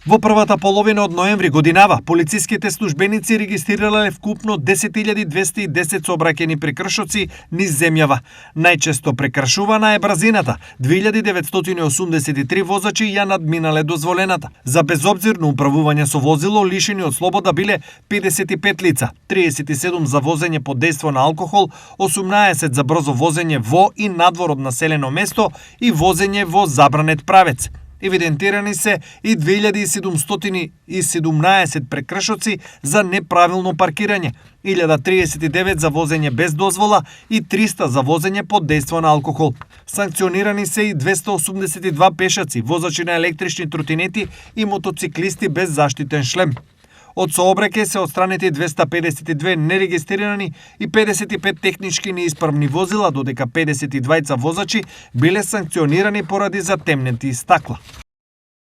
Во првата половина од ноември годинава, полициските службеници регистрирале вкупно 10.210 сообраќајни прекршоци низ земјава. Најчесто прекршувана е брзината. 2983 возачи ја надминале дозволената. За безобзирно управување со возило лишени од слобода биле 55 лица, 37 за возење под дејство на алкохол, 18 за брзо возење во и надвор од населено место и возење во забранет правец. Евидентирани се и 2717 прекршоци за неправилно паркирање, 1039 за возење без дозвола и 300 за возење под дејство на алкохол. Санкционирани се и 282 пешаци, возачи на електрични тротинети и мотоциклисти без заштитен шлем. Од сообраќај се отстранети 252 нерегистрирани и 55 технички неисправни возила, додека 52 возачи биле санкционирани поради затемнети стакла.